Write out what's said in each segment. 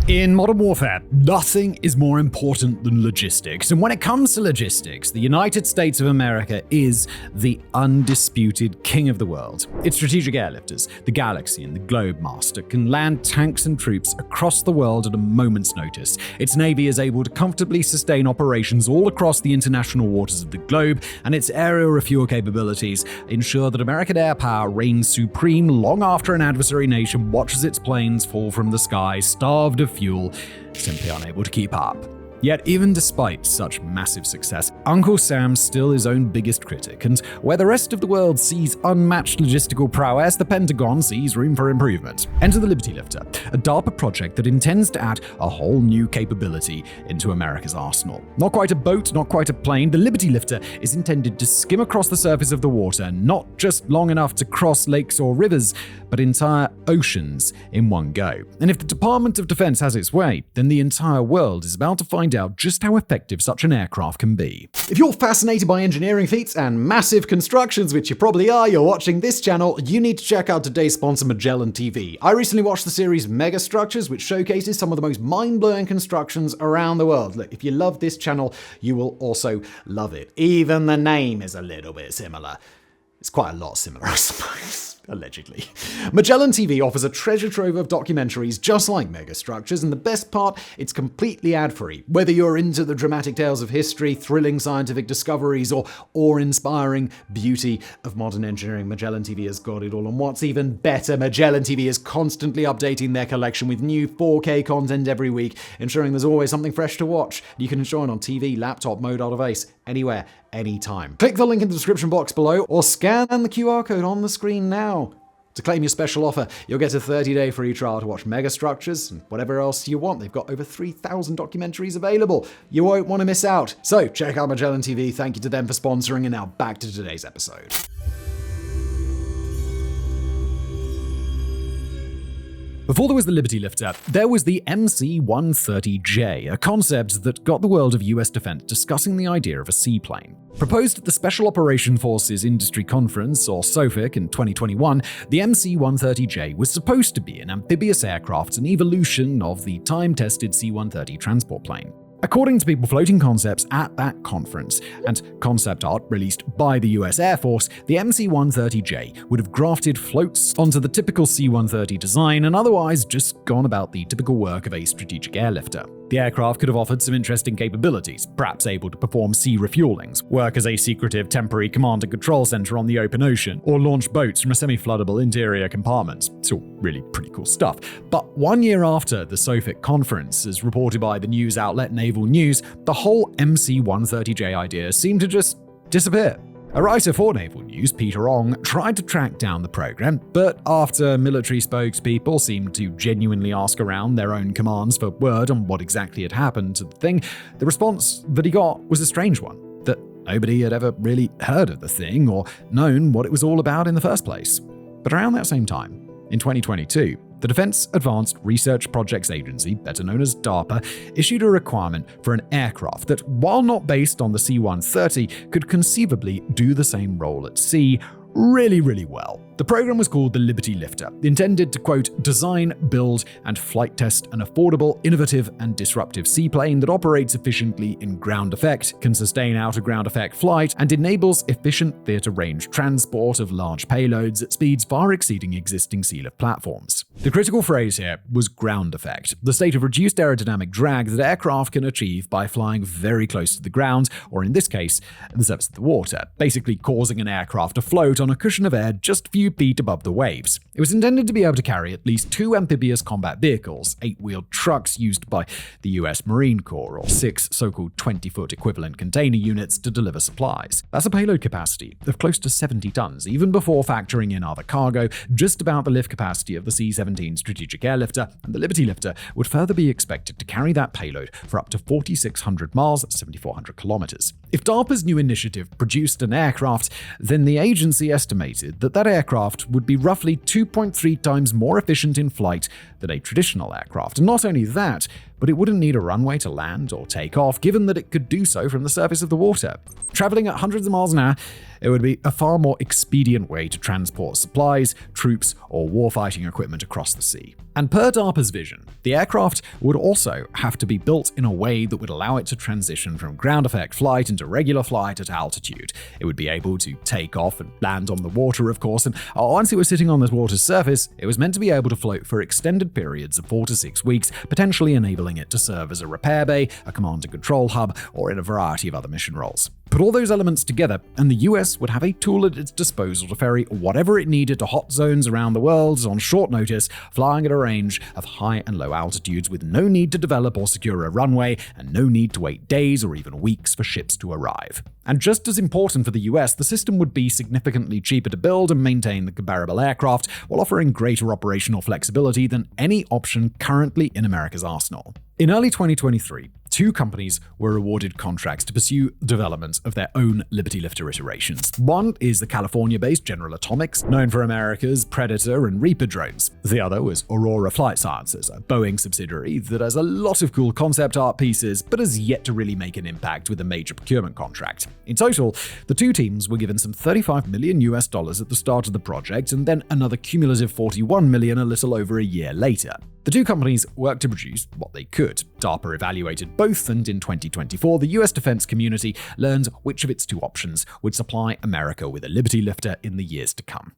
In modern warfare, nothing is more important than logistics. And when it comes to logistics, the United States of America is the undisputed king of the world. Its strategic airlifters, the Galaxy and the Globemaster, can land tanks and troops across the world at a moment's notice. Its navy is able to comfortably sustain operations all across the international waters of the globe, and its aerial refuel capabilities ensure that American air power reigns supreme long after an adversary nation watches its planes fall from the sky, starved of fuel, simply unable to keep up. Yet even despite such massive success, Uncle Sam's still his own biggest critic, and where the rest of the world sees unmatched logistical prowess, the Pentagon sees room for improvement. Enter the Liberty Lifter, a DARPA project that intends to add a whole new capability into America's arsenal. Not quite a boat, not quite a plane, the Liberty Lifter is intended to skim across the surface of the water, not just long enough to cross lakes or rivers, but entire oceans in one go. And if the Department of Defense has its way, then the entire world is about to find out just how effective such an aircraft can be. If you're fascinated by engineering feats and massive constructions, which you probably are, you're watching this channel, you need to check out today's sponsor, Magellan TV. I recently watched the series Megastructures, which showcases some of the most mind-blowing constructions around the world. Look, if you love this channel, you will also love it. Even the name is a little bit similar. It's quite a lot similar, I suppose. Allegedly. Magellan TV offers a treasure trove of documentaries just like Megastructures, and the best part, it's completely ad-free. Whether you're into the dramatic tales of history, thrilling scientific discoveries, or awe-inspiring beauty of modern engineering, Magellan TV has got it all. And what's even better, Magellan TV is constantly updating their collection with new 4K content every week, ensuring there's always something fresh to watch. You can enjoy it on TV, laptop, mobile device, anywhere, anytime. Click the link in the description box below or scan the QR code on the screen now. To claim your special offer, you'll get a 30-day free trial to watch Megastructures and whatever else you want. They've got over 3,000 documentaries available. You won't want to miss out. So check out Magellan TV. Thank you to them for sponsoring, and now back to today's episode. Before there was the Liberty Lifter, there was the MC-130J, a concept that got the world of US defense discussing the idea of a seaplane. Proposed at the Special Operation Forces Industry Conference, or SOFIC, in 2021, the MC-130J was supposed to be an amphibious aircraft, an evolution of the time-tested C-130 transport plane. According to people floating concepts at that conference, and concept art released by the US Air Force, the MC-130J would have grafted floats onto the typical C-130 design and otherwise just gone about the typical work of a strategic airlifter. The aircraft could have offered some interesting capabilities, perhaps able to perform sea refuelings, work as a secretive temporary command and control center on the open ocean, or launch boats from a semi-floodable interior compartment. It's all really pretty cool stuff. But 1 year after the SOFIC conference, as reported by the news outlet Naval News, the whole MC-130J idea seemed to just disappear. A writer for Naval News, Peter Ong, tried to track down the program, but after military spokespeople seemed to genuinely ask around their own commands for word on what exactly had happened to the thing, the response that he got was a strange one, that nobody had ever really heard of the thing or known what it was all about in the first place. But around that same time, in 2022, the Defense Advanced Research Projects Agency, better known as DARPA, issued a requirement for an aircraft that, while not based on the C-130, could conceivably do the same role at sea really well. The program was called the Liberty Lifter, intended to, quote, design, build, and flight test an affordable, innovative, and disruptive seaplane that operates efficiently in ground effect, can sustain out-of-ground effect flight, and enables efficient theater-range transport of large payloads at speeds far exceeding existing sea-lift platforms. The critical phrase here was ground effect, the state of reduced aerodynamic drag that aircraft can achieve by flying very close to the ground, or in this case, the surface of the water, basically causing an aircraft to float on a cushion of air just a few feet above the waves. It was intended to be able to carry at least 2 amphibious combat vehicles, 8-wheeled trucks used by the US Marine Corps, or 6 so-called 20-foot equivalent container units to deliver supplies. That's a payload capacity of close to 70 tons, even before factoring in other cargo, just about the lift capacity of the C-17 strategic airlifter, and the Liberty Lifter would further be expected to carry that payload for up to 4,600 miles, 7,400 kilometers. If DARPA's new initiative produced an aircraft, then the agency estimated that aircraft would be roughly 2.3 times more efficient in flight than a traditional aircraft. And not only that, but it wouldn't need a runway to land or take off, given that it could do so from the surface of the water. Traveling at hundreds of miles an hour, it would be a far more expedient way to transport supplies, troops, or warfighting equipment across the sea. And per DARPA's vision, the aircraft would also have to be built in a way that would allow it to transition from ground effect flight into regular flight at altitude. It would be able to take off and land on the water, of course, and once it was sitting on the water's surface, it was meant to be able to float for extended periods of 4 to 6 weeks, potentially enabling it to serve as a repair bay, a command and control hub, or in a variety of other mission roles. Put all those elements together, and the US would have a tool at its disposal to ferry whatever it needed to hot zones around the world on short notice, flying at a range of high and low altitudes with no need to develop or secure a runway, and no need to wait days or even weeks for ships to arrive. And just as important for the US, the system would be significantly cheaper to build and maintain than comparable aircraft, while offering greater operational flexibility than any option currently in America's arsenal. In early 2023, 2 companies were awarded contracts to pursue development of their own Liberty Lifter iterations. One is the California-based General Atomics, known for America's Predator and Reaper drones. The other was Aurora Flight Sciences, a Boeing subsidiary that has a lot of cool concept art pieces, but has yet to really make an impact with a major procurement contract. In total, the 2 teams were given some $35 million at the start of the project, and then another cumulative $41 million a little over a year later. The 2 companies worked to produce what they could. DARPA evaluated both, and in 2024, the US defense community learned which of its 2 options would supply America with a Liberty Lifter in the years to come.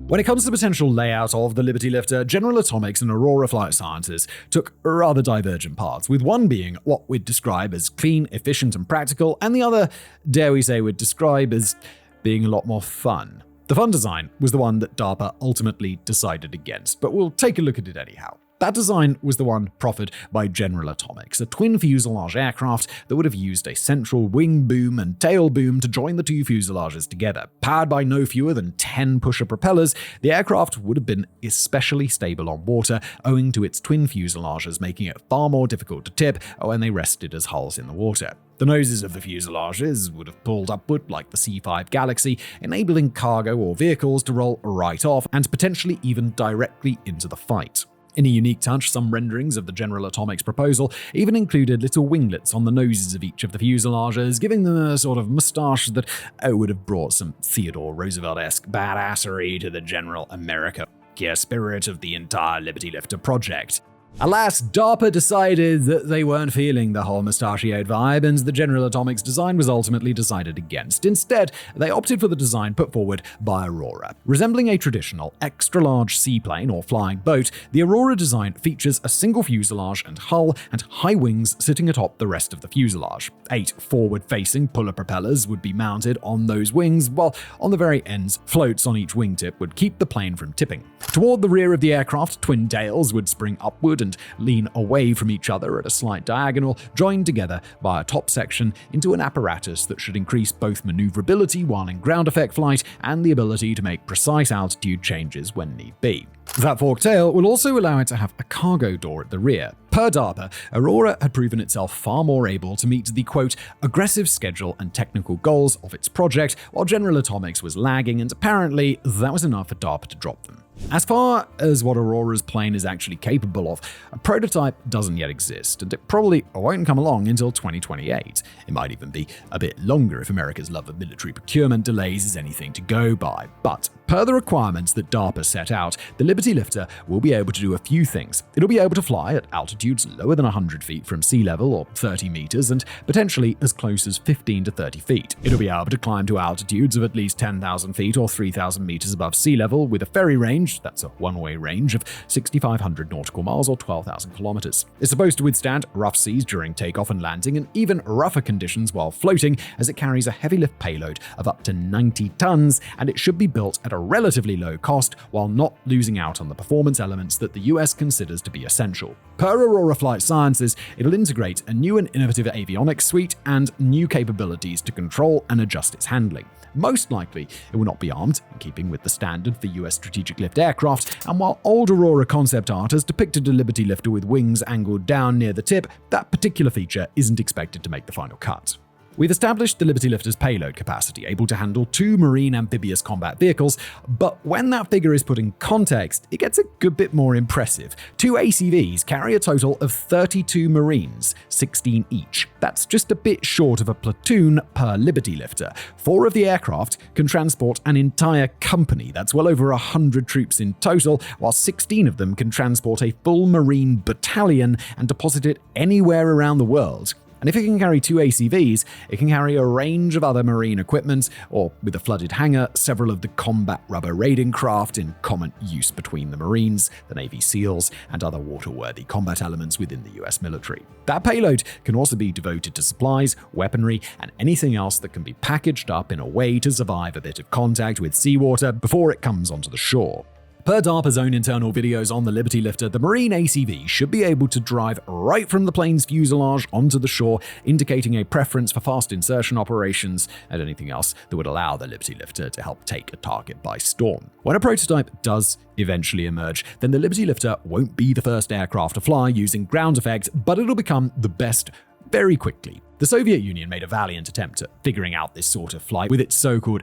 When it comes to the potential layout of the Liberty Lifter, General Atomics and Aurora Flight Sciences took rather divergent paths, with one being what we'd describe as clean, efficient, and practical, and the other, dare we say, we'd describe as being a lot more fun. The fun design was the one that DARPA ultimately decided against, but we'll take a look at it anyhow. That design was the one proffered by General Atomics, a twin fuselage aircraft that would have used a central wing boom and tail boom to join the 2 fuselages together. Powered by no fewer than 10 pusher propellers, the aircraft would have been especially stable on water, owing to its twin fuselages making it far more difficult to tip when they rested as hulls in the water. The noses of the fuselages would have pulled upward like the C-5 Galaxy, enabling cargo or vehicles to roll right off and potentially even directly into the fight. In a unique touch, some renderings of the General Atomics proposal even included little winglets on the noses of each of the fuselages, giving them a sort of moustache that would have brought some Theodore Roosevelt-esque badassery to the general America spirit of the entire Liberty Lifter project. Alas, DARPA decided that they weren't feeling the whole mustachioed vibe, and the General Atomics design was ultimately decided against. Instead, they opted for the design put forward by Aurora. Resembling a traditional, extra-large seaplane or flying boat, the Aurora design features a single fuselage and hull and high wings sitting atop the rest of the fuselage. 8 forward-facing puller propellers would be mounted on those wings, while on the very ends, floats on each wingtip would keep the plane from tipping. Toward the rear of the aircraft, twin tails would spring upward and lean away from each other at a slight diagonal, joined together by a top section into an apparatus that should increase both maneuverability while in ground effect flight and the ability to make precise altitude changes when need be. That forked tail will also allow it to have a cargo door at the rear. Per DARPA, Aurora had proven itself far more able to meet the, quote, aggressive schedule and technical goals of its project, while General Atomics was lagging, and apparently that was enough for DARPA to drop them. As far as what Aurora's plane is actually capable of, a prototype doesn't yet exist, and it probably won't come along until 2028. It might even be a bit longer if America's love of military procurement delays is anything to go by. But per the requirements that DARPA set out, the Liberty Lifter will be able to do a few things. It'll be able to fly at altitudes lower than 100 feet from sea level or 30 meters, and potentially as close as 15 to 30 feet. It'll be able to climb to altitudes of at least 10,000 feet or 3,000 meters above sea level with a ferry range, that's a one-way range, of 6,500 nautical miles or 12,000 kilometers. It's supposed to withstand rough seas during takeoff and landing, and even rougher conditions while floating, as it carries a heavy lift payload of up to 90 tons, and it should be built at a relatively low cost while not losing out on the performance elements that the US considers to be essential. Per Aurora Flight Sciences, it'll integrate a new and innovative avionics suite and new capabilities to control and adjust its handling. Most likely, it will not be armed, in keeping with the standard for US strategic lift aircraft, and while old Aurora concept art has depicted a Liberty Lifter with wings angled down near the tip, that particular feature isn't expected to make the final cut. We've established the Liberty Lifter's payload capacity, able to handle 2 marine amphibious combat vehicles, but when that figure is put in context, it gets a good bit more impressive. 2 ACVs carry a total of 32 Marines, 16 each. That's just a bit short of a platoon per Liberty Lifter. 4 of the aircraft can transport an entire company, that's well over 100 troops in total, while 16 of them can transport a full Marine battalion and deposit it anywhere around the world. And if it can carry 2 ACVs, it can carry a range of other marine equipment, or with a flooded hangar, several of the combat rubber raiding craft in common use between the Marines, the Navy SEALs, and other water-worthy combat elements within the US military. That payload can also be devoted to supplies, weaponry, and anything else that can be packaged up in a way to survive a bit of contact with seawater before it comes onto the shore. Per DARPA's own internal videos on the Liberty Lifter, the Marine ACV should be able to drive right from the plane's fuselage onto the shore, indicating a preference for fast insertion operations and anything else that would allow the Liberty Lifter to help take a target by storm. When a prototype does eventually emerge, then the Liberty Lifter won't be the first aircraft to fly using ground effect, but it'll become the best very quickly. The Soviet Union made a valiant attempt at figuring out this sort of flight with its so-called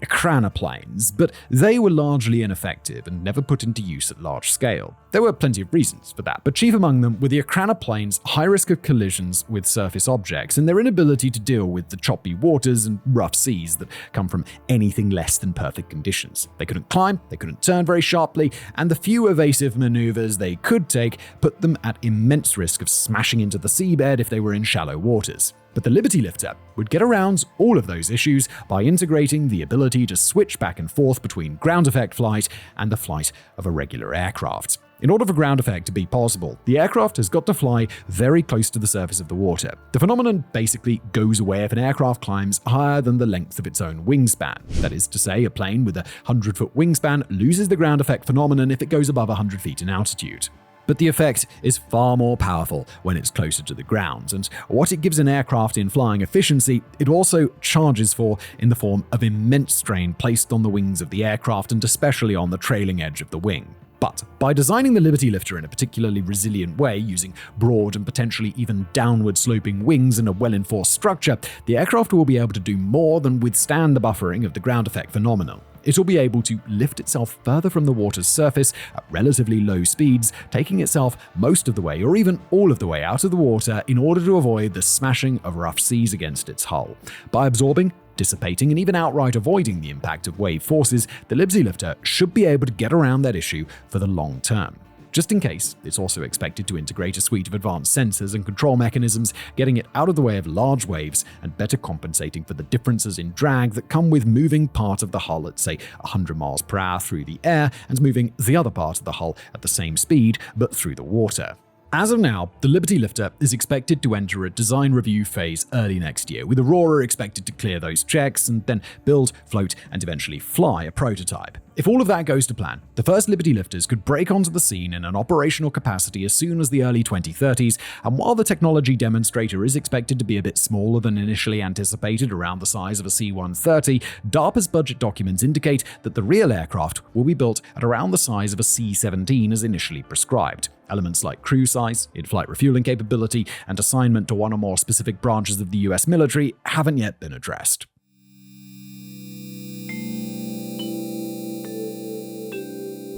planes, but they were largely ineffective and never put into use at large scale. There were plenty of reasons for that, but chief among them were the planes' high risk of collisions with surface objects and their inability to deal with the choppy waters and rough seas that come from anything less than perfect conditions. They couldn't climb, they couldn't turn very sharply, and the few evasive maneuvers they could take put them at immense risk of smashing into the seabed if they were in shallow waters. But the Liberty Lifter would get around all of those issues by integrating the ability to switch back and forth between ground effect flight and the flight of a regular aircraft. In order for ground effect to be possible, the aircraft has got to fly very close to the surface of the water. The phenomenon basically goes away if an aircraft climbs higher than the length of its own wingspan. That is to say, a plane with a 100-foot wingspan loses the ground effect phenomenon if it goes above 100 feet in altitude. But the effect is far more powerful when it's closer to the ground, and what it gives an aircraft in flying efficiency, it also charges for in the form of immense strain placed on the wings of the aircraft and especially on the trailing edge of the wing. But by designing the Liberty Lifter in a particularly resilient way, using broad and potentially even downward-sloping wings and a well-enforced structure, the aircraft will be able to do more than withstand the buffering of the ground effect phenomenon. It will be able to lift itself further from the water's surface at relatively low speeds, taking itself most of the way or even all of the way out of the water in order to avoid the smashing of rough seas against its hull. By absorbing, dissipating, and even outright avoiding the impact of wave forces, the Liberty Lifter should be able to get around that issue for the long term. Just in case, it's also expected to integrate a suite of advanced sensors and control mechanisms, getting it out of the way of large waves and better compensating for the differences in drag that come with moving part of the hull at, say, 100 miles per hour through the air and moving the other part of the hull at the same speed, but through the water. As of now, the Liberty Lifter is expected to enter a design review phase early next year, with Aurora expected to clear those checks and then build, float, and eventually fly a prototype. If all of that goes to plan, the first Liberty Lifters could break onto the scene in an operational capacity as soon as the early 2030s, and while the technology demonstrator is expected to be a bit smaller than initially anticipated, around the size of a C-130, DARPA's budget documents indicate that the real aircraft will be built at around the size of a C-17 as initially prescribed. Elements like crew size, in-flight refueling capability, and assignment to one or more specific branches of the US military haven't yet been addressed.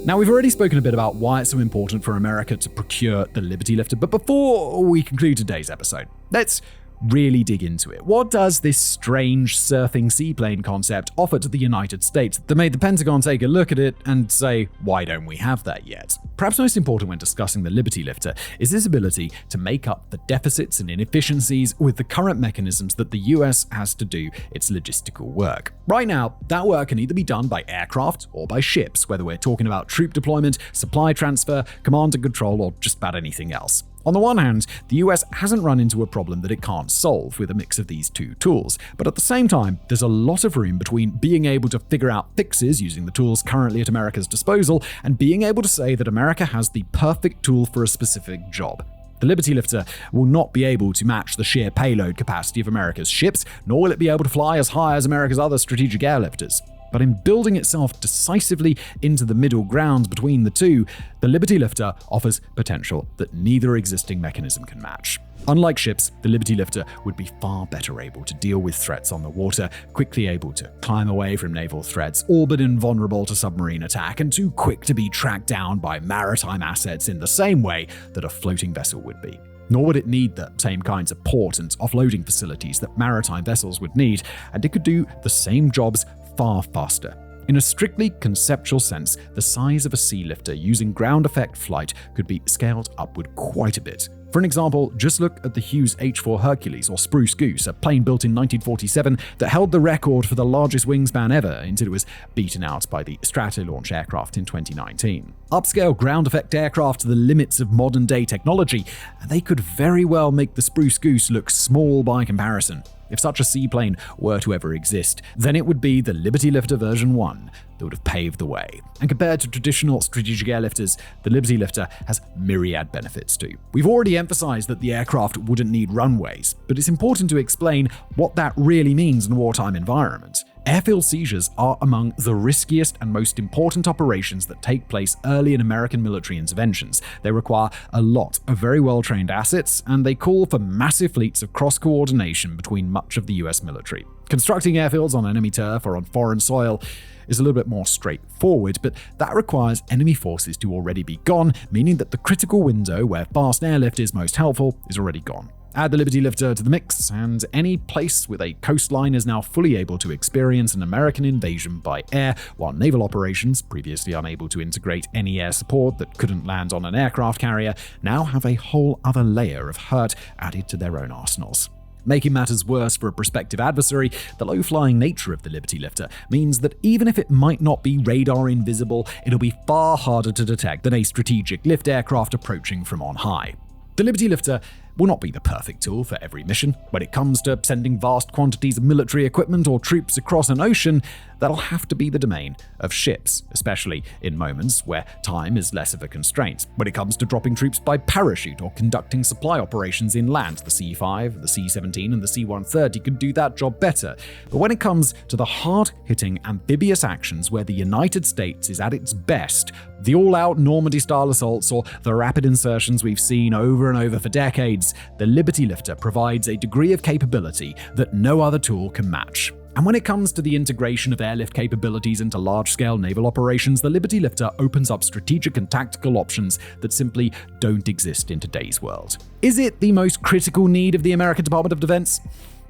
Now, we've already spoken a bit about why it's so important for America to procure the Liberty Lifter, but before we conclude today's episode, let's really dig into it. What does this strange surfing seaplane concept offer to the United States that made the Pentagon take a look at it and say, why don't we have that yet? Perhaps most important when discussing the Liberty Lifter is its ability to make up the deficits and inefficiencies with the current mechanisms that the US has to do its logistical work. Right now, that work can either be done by aircraft or by ships, whether we're talking about troop deployment, supply transfer, command and control, or just about anything else. On the one hand, the US hasn't run into a problem that it can't solve with a mix of these two tools, but at the same time, there's a lot of room between being able to figure out fixes using the tools currently at America's disposal and being able to say that America has the perfect tool for a specific job. The Liberty Lifter will not be able to match the sheer payload capacity of America's ships, nor will it be able to fly as high as America's other strategic airlifters. But in building itself decisively into the middle ground between the two, the Liberty Lifter offers potential that neither existing mechanism can match. Unlike ships, the Liberty Lifter would be far better able to deal with threats on the water, quickly able to climb away from naval threats, all but invulnerable to submarine attack, and too quick to be tracked down by maritime assets in the same way that a floating vessel would be. Nor would it need the same kinds of port and offloading facilities that maritime vessels would need, and it could do the same jobs far faster. In a strictly conceptual sense, the size of a sea lifter using ground effect flight could be scaled upward quite a bit. For an example, just look at the Hughes H-4 Hercules or Spruce Goose, a plane built in 1947 that held the record for the largest wingspan ever until it was beaten out by the Stratolaunch aircraft in 2019. Upscale ground effect aircraft to the limits of modern-day technology, and they could very well make the Spruce Goose look small by comparison. If such a seaplane were to ever exist, then it would be the Liberty Lifter version 1 that would have paved the way. And compared to traditional strategic airlifters, the Liberty Lifter has myriad benefits too. We've already emphasized that the aircraft wouldn't need runways, but it's important to explain what that really means in a wartime environment. Airfield seizures are among the riskiest and most important operations that take place early in American military interventions. They require a lot of very well-trained assets, and they call for massive fleets of cross-coordination between much of the US military. Constructing airfields on enemy turf or on foreign soil is a little bit more straightforward, but that requires enemy forces to already be gone, meaning that the critical window where fast airlift is most helpful is already gone. Add the Liberty Lifter to the mix, and any place with a coastline is now fully able to experience an American invasion by air, while naval operations, previously unable to integrate any air support that couldn't land on an aircraft carrier, now have a whole other layer of hurt added to their own arsenals. Making matters worse for a prospective adversary, the low-flying nature of the Liberty Lifter means that even if it might not be radar invisible, it'll be far harder to detect than a strategic lift aircraft approaching from on high. The Liberty Lifter will not be the perfect tool for every mission. When it comes to sending vast quantities of military equipment or troops across an ocean, that'll have to be the domain of ships, especially in moments where time is less of a constraint. When it comes to dropping troops by parachute or conducting supply operations inland, the C-5, the C-17, and the C-130 could do that job better. But when it comes to the hard-hitting amphibious actions where the United States is at its best, the all-out Normandy-style assaults or the rapid insertions we've seen over and over for decades, the Liberty Lifter provides a degree of capability that no other tool can match. And when it comes to the integration of airlift capabilities into large-scale naval operations, the Liberty Lifter opens up strategic and tactical options that simply don't exist in today's world. Is it the most critical need of the American Department of Defense?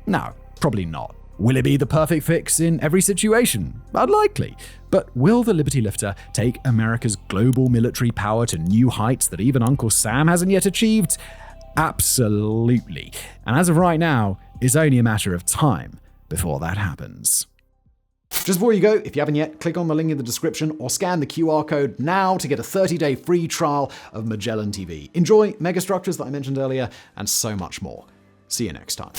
No, probably not. Will it be the perfect fix in every situation? Unlikely. But will the Liberty Lifter take America's global military power to new heights that even Uncle Sam hasn't yet achieved? Absolutely. And as of right now, it's only a matter of time before that happens. Just before you go, if you haven't yet, click on the link in the description or scan the QR code now to get a 30-day free trial of Magellan TV. Enjoy megastructures that I mentioned earlier and so much more. See you next time.